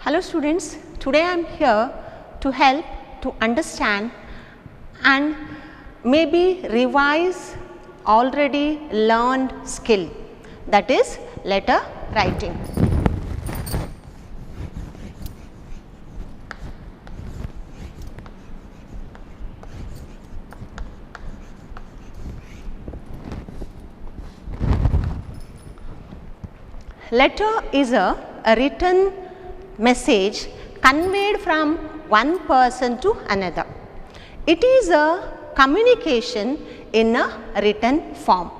Hello students, today I am here to help to understand and maybe revise already learned skill, that is letter writing. Letter is a written message conveyed from one person to another. It is a communication in a written form.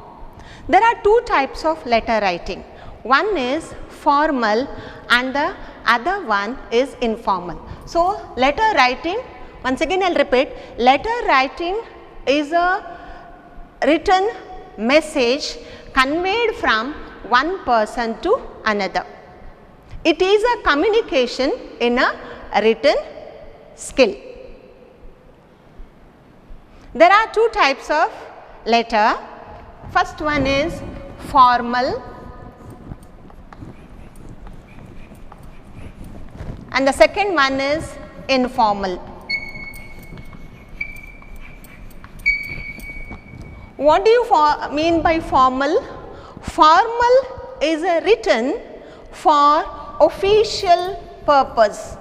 There are two types of letter writing. One is formal and the other one is informal. So, letter writing, once again I will repeat, letter writing is a written message conveyed from one person to another. It is a communication in a written skill. There are two types of letter. First one is formal and the second one is informal. What do you mean by formal? Formal is a written for official purpose.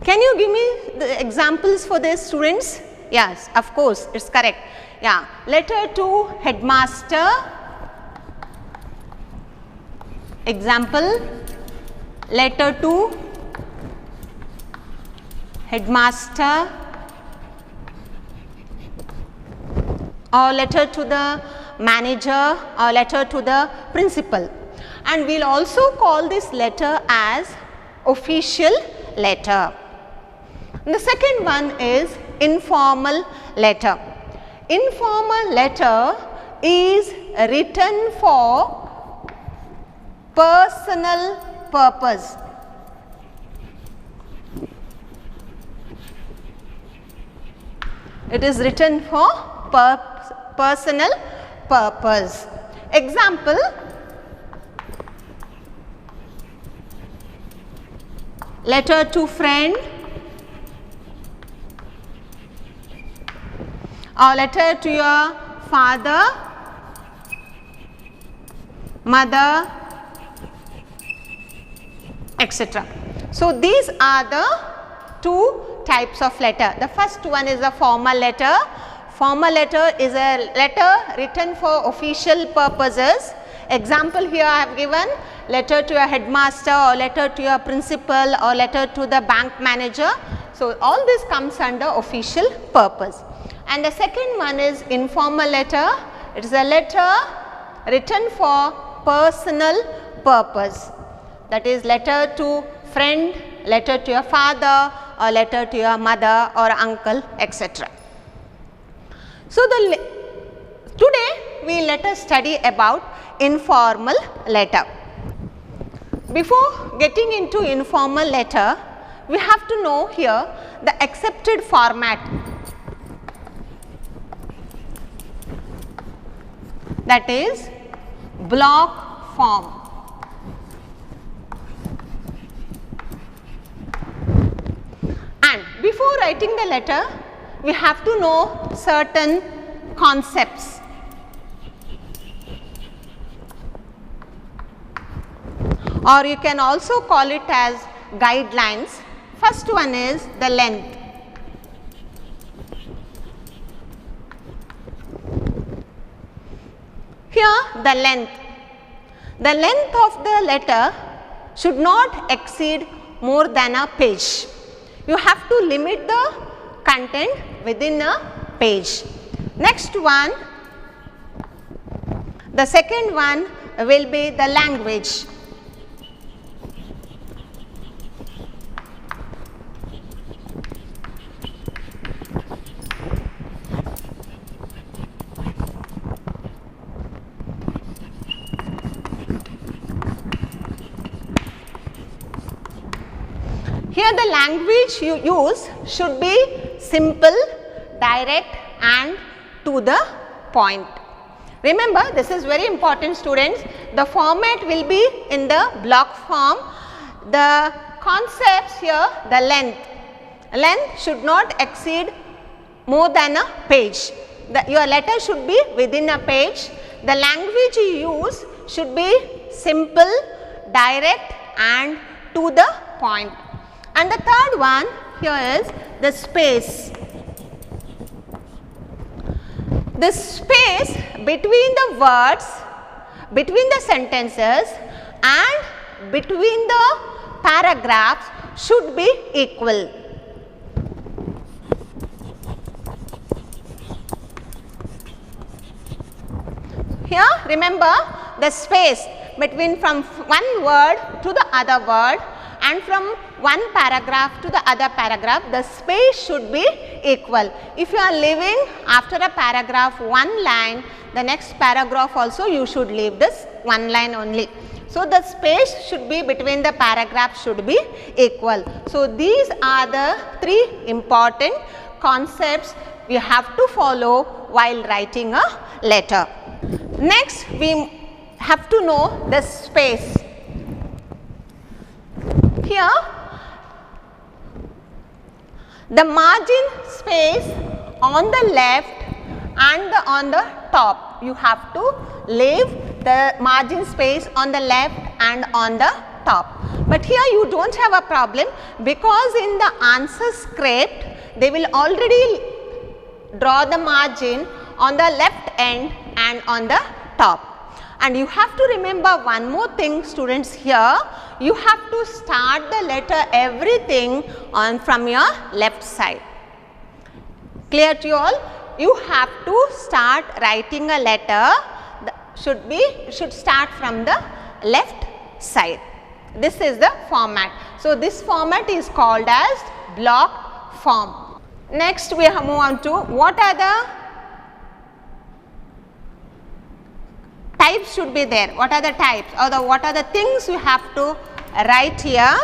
Can you give me the examples for this, students? Yes, of course, it's correct. Yeah, letter to headmaster. Example, letter to headmaster, or letter to the manager, or letter to the principal, and we will also call this letter as official letter. The second one is informal letter. Informal letter is written for personal purpose. It is written for personal purpose. Example, letter to friend, or letter to your father, mother, etc. So, these are the two types of letter. The first one is a formal letter. Formal letter is a letter written for official purposes. Example, here I have given letter to your headmaster, or letter to your principal, or letter to the bank manager. So, all this comes under official purpose. And the second one is informal letter. It is a letter written for personal purpose, that is letter to friend, letter to your father, or letter to your mother or uncle, etc. So, today we let us study about informal letter. Before getting into informal letter, we have to know here the accepted format, that is block form. And before writing the letter, we have to know certain concepts. Or you can also call it as guidelines. First one is the length. Here the length. The length of the letter should not exceed more than a page. You have to limit the content within a page. Next one, the second one will be the language. Here the language you use should be simple, direct and to the point. Remember, this is very important, students. The format will be in the block form. The concepts here, the length. Length should not exceed more than a page. Your letter should be within a page. The language you use should be simple, direct and to the point. And the third one here is the space. The space between the words, between the sentences and between the paragraphs should be equal. Here remember, the space between from one word to the other word and from one paragraph to the other paragraph, the space should be equal. If you are leaving after a paragraph one line, the next paragraph also you should leave this one line only. So, the space should be between the paragraphs should be equal. So, these are the three important concepts we have to follow while writing a letter. Next, we have to know the space. Here, the margin space on the left and on the top, you have to leave the margin space on the left and on the top. But here you do not have a problem, because in the answer script they will already draw the margin on the left end and on the top. And you have to remember one more thing, students, here you have to start the letter everything on from your left side. Clear to you all? You have to start writing a letter, should start from the left side. This is the format. So, this format is called as block form. Next we move on to what are the types should be there. What are the types, or what are the things you have to write here,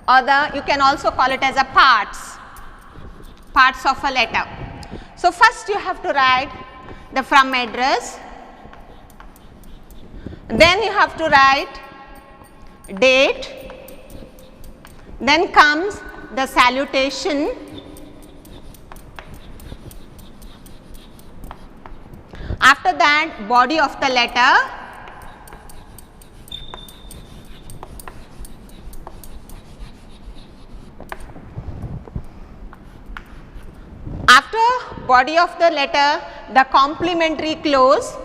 or you can also call it as a parts of a letter. So, first you have to write the from address, then you have to write date, then comes the salutation, after that body of the letter, after body of the letter, the complimentary clause,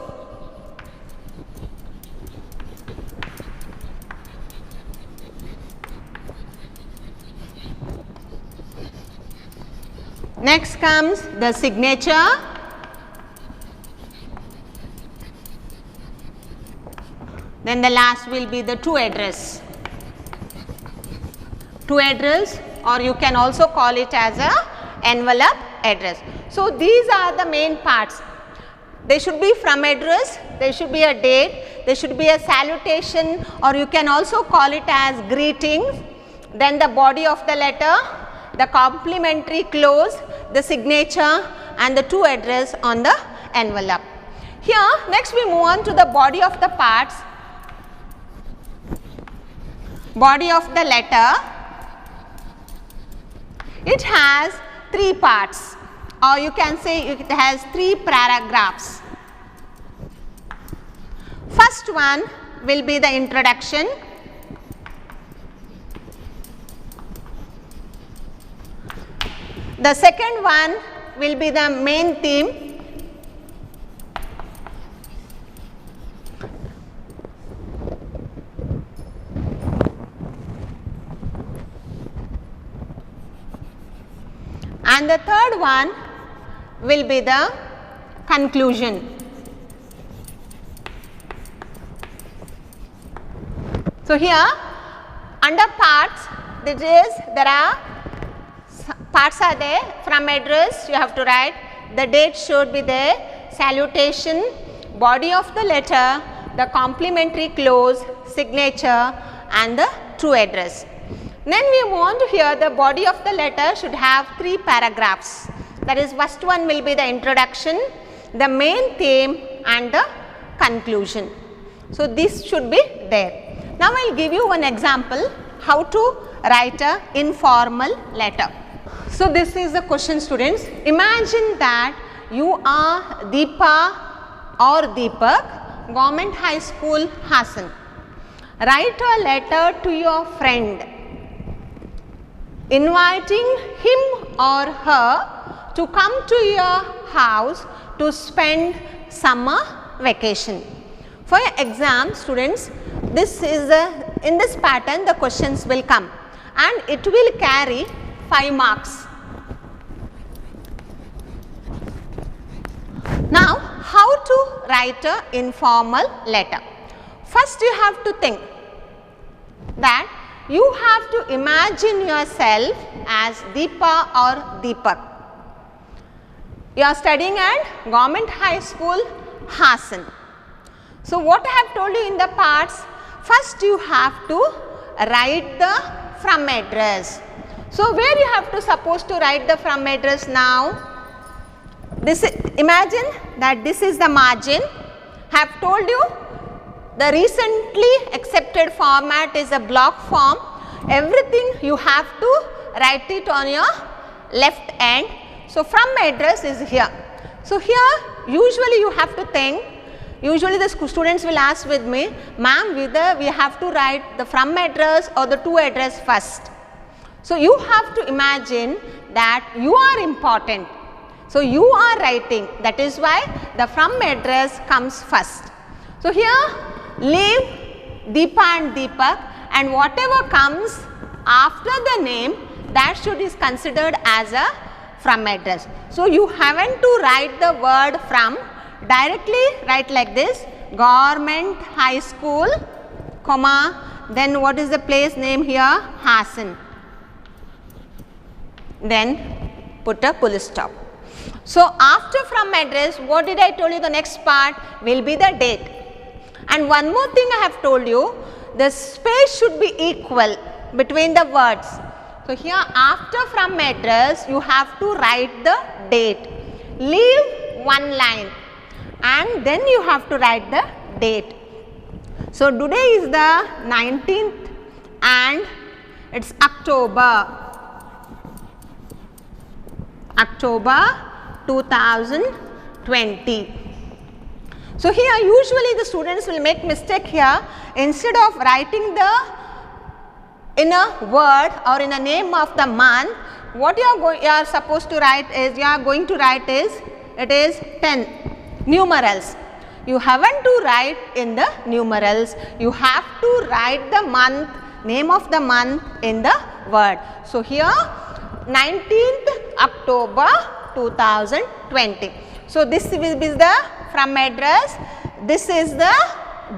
next comes the signature, then the last will be the to address. To address, or you can also call it as a envelope address. So, these are the main parts. They should be from address, there should be a date, there should be a salutation, or you can also call it as greetings, then the body of the letter, the complimentary clause, the signature and the to address on the envelope. Here next we move on to the body of the parts. Body of the letter, it has three parts, or you can say it has three paragraphs. First one will be the introduction, the second one will be the main theme, and the third one will be the conclusion. So, here under parts there are parts are there. From address you have to write, the date should be there, salutation, body of the letter, the complimentary clause, signature and the to address. Then we move on to here, the body of the letter should have three paragraphs. That is, first one will be the introduction, the main theme and the conclusion. So this should be there. Now I will give you one example how to write a informal letter. So this is the question, students. Imagine that you are Deepa or Deepak, Government High School, Hassan. Write a letter to your friend inviting him or her to come to your house to spend summer vacation. For your exam, students, this is in this pattern the questions will come and it will carry 5 marks. Now, how to write an informal letter? First, you have to think that you have to imagine yourself as Deepa or Deepak. You are studying at Government High School, Hassan. So, what I have told you in the parts, first you have to write the from address. So, where you have to suppose to write the from address now? This imagine that this is the margin. I have told you the recently accepted format is a block form. Everything you have to write it on your left end. So, from address is here. So, here usually you have to think, usually the students will ask with me, ma'am, whether we have to write the from address or the to address first. So, you have to imagine that you are important. So, you are writing, that is why the from address comes first. So, here leave Deepa and Deepak and whatever comes after the name, that should is considered as a from address. So, you haven't to write the word from, directly write like this, Government High School, comma, then what is the place name here? Hassan. Then put a full stop. So, after from address, what did I told you, the next part will be the date. And one more thing I have told you, the space should be equal between the words. So, here after from address, you have to write the date. Leave one line and then you have to write the date. So, today is the 19th and it is October 2020. So, here usually the students will make mistake here, instead of writing the in a word or in a name of the month, what you are supposed to write is, you are going to write is, it is 10 numerals. You haven't to write in the numerals, you have to write the month, name of the month in the word. So, here 19th October 2020. So, this will be the from address, this is the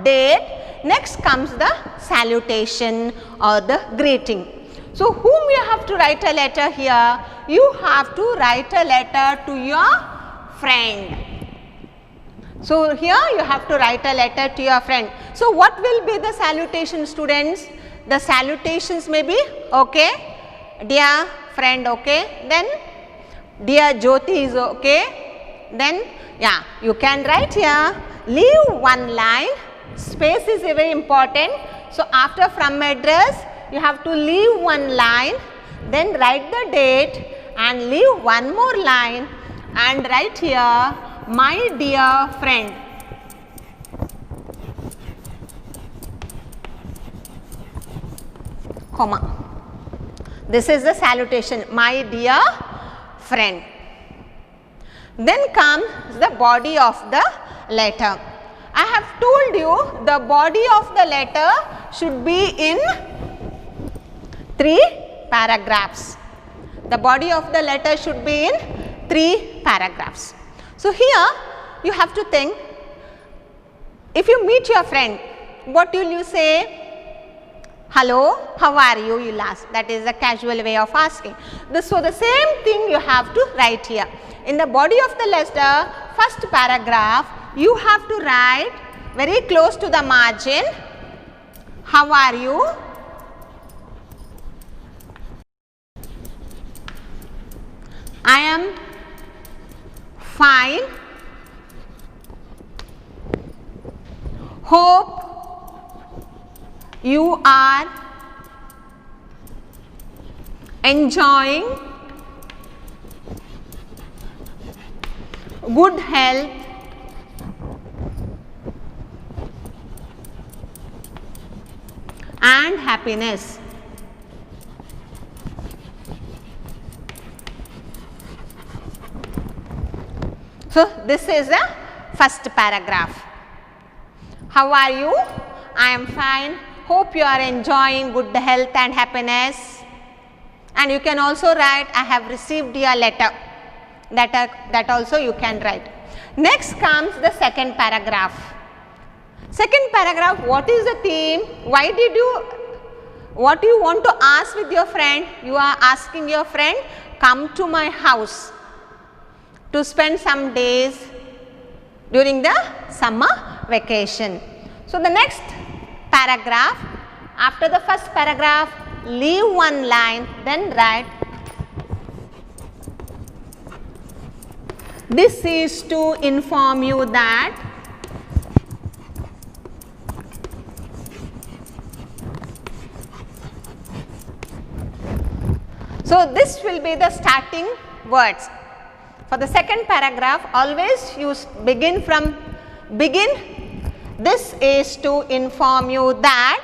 date, next comes the salutation or the greeting. So, whom you have to write a letter here? You have to write a letter to your friend. So, here you have to write a letter to your friend. So, what will be the salutation, students? The salutations may be, okay, dear friend, okay, then dear Jyoti is okay, then yeah, you can write here, leave one line, space is very important. So, after from address, you have to leave one line, then write the date and leave one more line and write here, my dear friend. Comma. This is the salutation, my dear friend. Then comes the body of the letter. I have told you the body of the letter should be in 3 paragraphs. The body of the letter should be in 3 paragraphs. So, here you have to think, if you meet your friend, what will you say? Hello, how are you? You will ask. That is a casual way of asking. So, the same thing you have to write here. In the body of the letter, first paragraph, you have to write very close to the margin, how are you? I am fine. Hope you are enjoying good health and happiness. So, this is the first paragraph. How are you? I am fine. Hope you are enjoying good health and happiness. And you can also write, I have received your letter. That also you can write. Next comes the second paragraph. Second paragraph, what is the theme? What do you want to ask with your friend? You are asking your friend, come to my house to spend some days during the summer vacation. So, the next paragraph, after the first paragraph, leave one line, then write, this is to inform you that so this will be the starting words. For the second paragraph, always you begin from this is to inform you that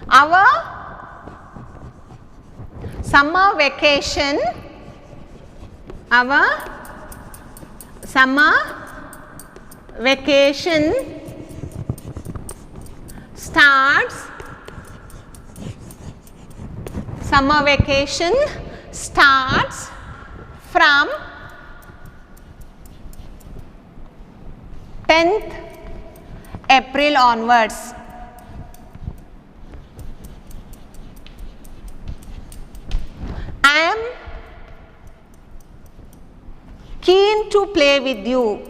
our summer vacation starts from 10th April onwards. I am keen to play with you.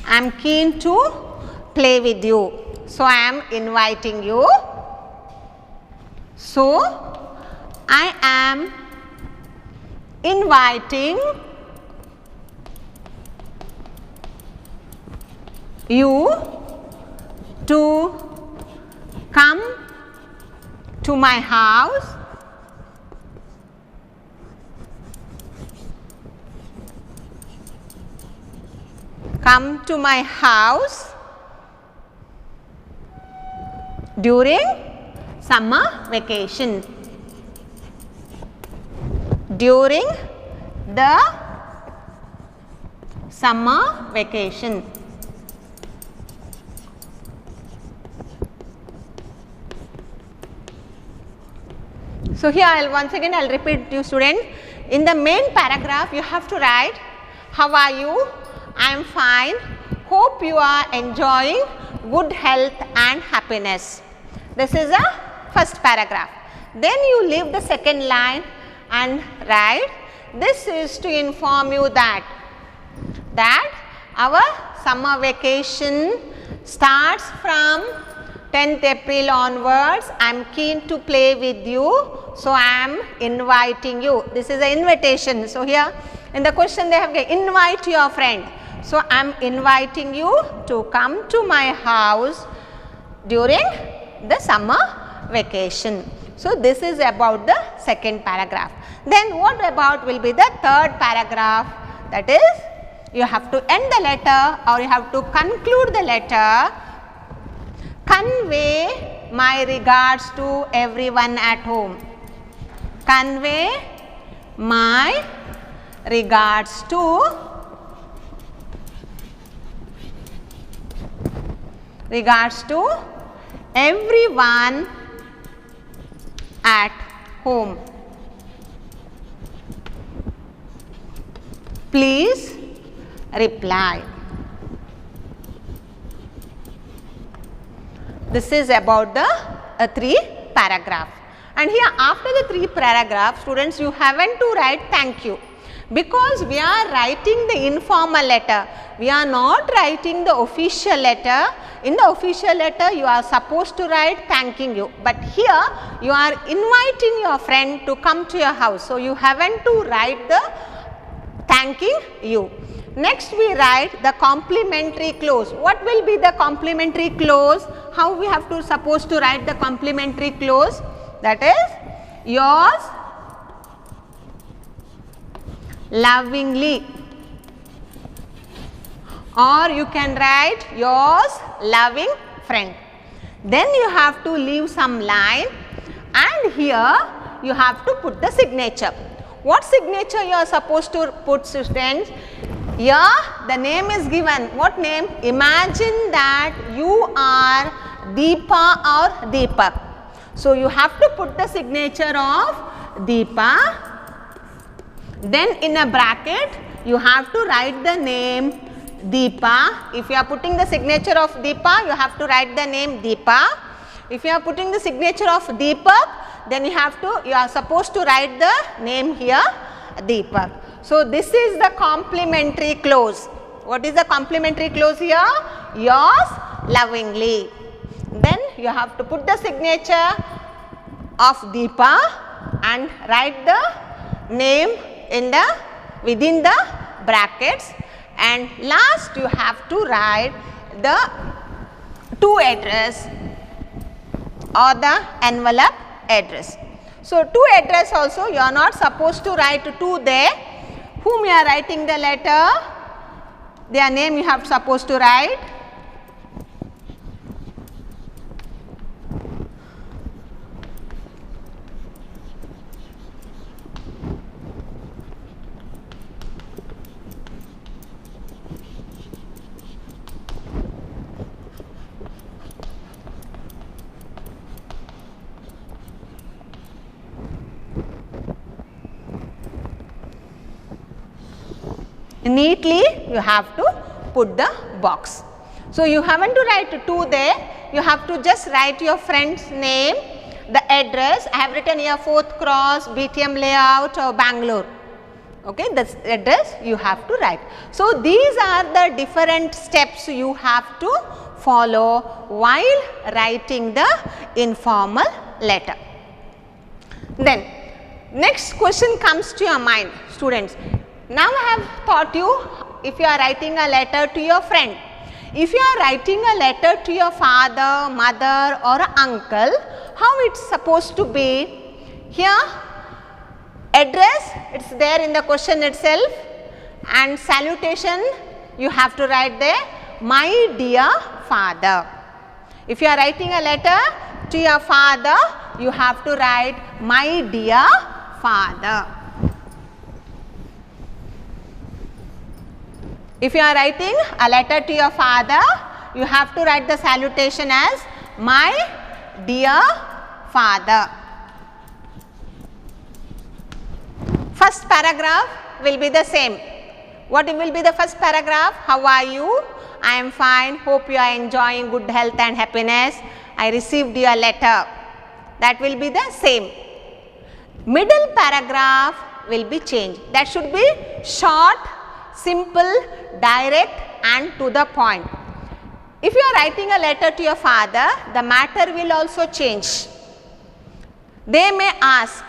I am keen to play with you. So, I am inviting you. So, I am inviting you to come to my house during summer vacation. During the summer vacation. So, here once again I will repeat to you student, in the main paragraph you have to write, how are you? I am fine. Hope you are enjoying good health and happiness. This is the first paragraph. Then you leave the second line and write, this is to inform you that our summer vacation starts from 10th April onwards. I am keen to play with you. So, I am inviting you. This is an invitation. So, here in the question they have invite your friend. So, I am inviting you to come to my house during the summer vacation. So, this is about the second paragraph. Then what about will be the third paragraph, that is you have to end the letter or you have to conclude the letter. Convey my regards to everyone at home. Convey my regards to everyone at home. Please reply. This is about the 3 paragraph. And here after the 3 paragraphs, students, you haven't to write thank you, Because we are writing the informal letter, we are not writing the official letter. In the official letter you are supposed to write thanking you, but here you are inviting your friend to come to your house. So, you haven't to write the thanking you. Next we write the complimentary clause. What will be the complimentary clause? How we have to supposed to write the complimentary clause? That is yours lovingly, or you can write yours loving friend. Then you have to leave some line, and here you have to put the signature. What signature you are supposed to put, students? Here the name is given. What name? Imagine that you are Deepa or Deepak. So, you have to put the signature of Deepa. Then in a bracket you have to write the name Deepa. If you are putting the signature of Deepa, you have to write the name Deepa. If you are putting the signature of Deepak, then you are supposed to write the name here Deepak. So, this is the complimentary clause. What is the complimentary clause here? Yours lovingly. Then you have to put the signature of Deepa and write the name within the brackets, and last you have to write the to address or the envelope address. So, to address also you are not supposed to write to there. Whom you are writing the letter, their name you have supposed to write. Neatly you have to put the box. So, you haven't to write to there, you have to just write your friend's name, the address. I have written here 4th Cross, BTM layout or Bangalore. Okay, this address you have to write. So, these are the different steps you have to follow while writing the informal letter. Then next question comes to your mind, students. Now, I have taught you if you are writing a letter to your friend. If you are writing a letter to your father, mother or uncle, how it is supposed to be? Here address, it is there in the question itself, and salutation you have to write there, my dear father. If you are writing a letter to your father, you have to write my dear father. If you are writing a letter to your father, you have to write the salutation as my dear father. First paragraph will be the same. What will be the first paragraph? How are you? I am fine. Hope you are enjoying good health and happiness. I received your letter. That will be the same. Middle paragraph will be changed. That should be short, simple, direct and to the point. If you are writing a letter to your father, the matter will also change. They may ask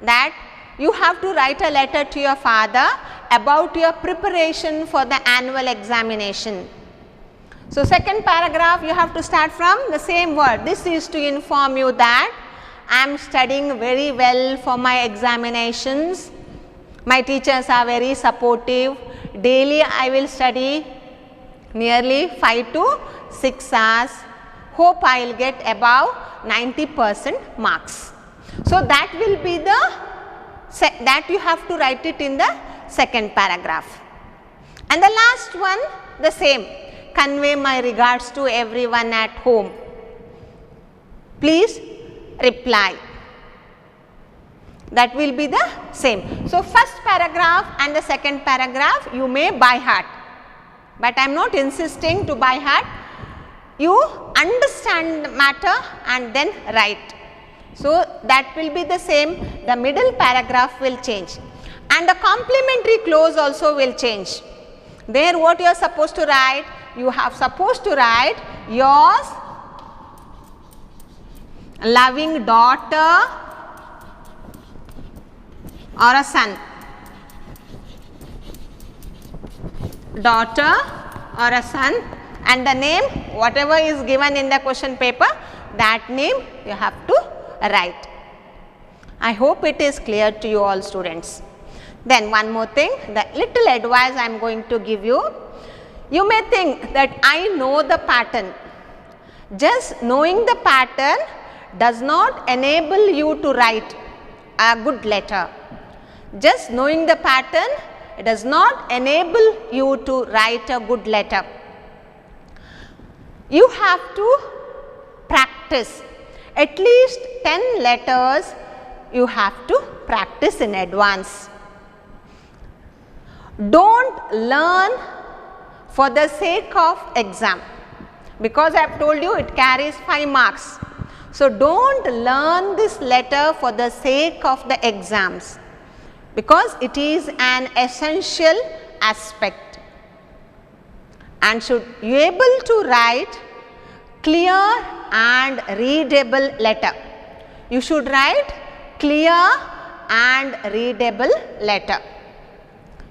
that you have to write a letter to your father about your preparation for the annual examination. So, second paragraph you have to start from the same word. This is to inform you that I am studying very well for my examinations. My teachers are very supportive. Daily I will study nearly 5 to 6 hours. Hope I will get above 90% marks. So, that will be that you have to write it in the second paragraph. And the last one the same, convey my regards to everyone at home. Please reply. That will be the same. So, first paragraph and the second paragraph you may by heart, but I am not insisting to by heart. You understand the matter and then write. So, that will be the same. The middle paragraph will change. and the complementary clause also will change. There what you are supposed to write? You have supposed to write yours loving daughter or a son. Daughter or a son, and the name whatever is given in the question paper, that name you have to write. I hope it is clear to you all students. Then one more thing, the little advice I am going to give you. You may think that I know the pattern. Just knowing the pattern does not enable you to write a good letter. Just knowing the pattern, it does not enable you to write a good letter. You have to practice at least 10 letters. You have to practice in advance. Don't learn for the sake of exam, because I have told you it carries 5 marks. So, don't learn this letter for the sake of the exams, because it is an essential aspect, and should you able to write clear and readable letter. You should write clear and readable letter.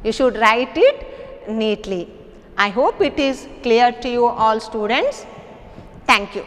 You should write it neatly. I hope it is clear to you all students. Thank you.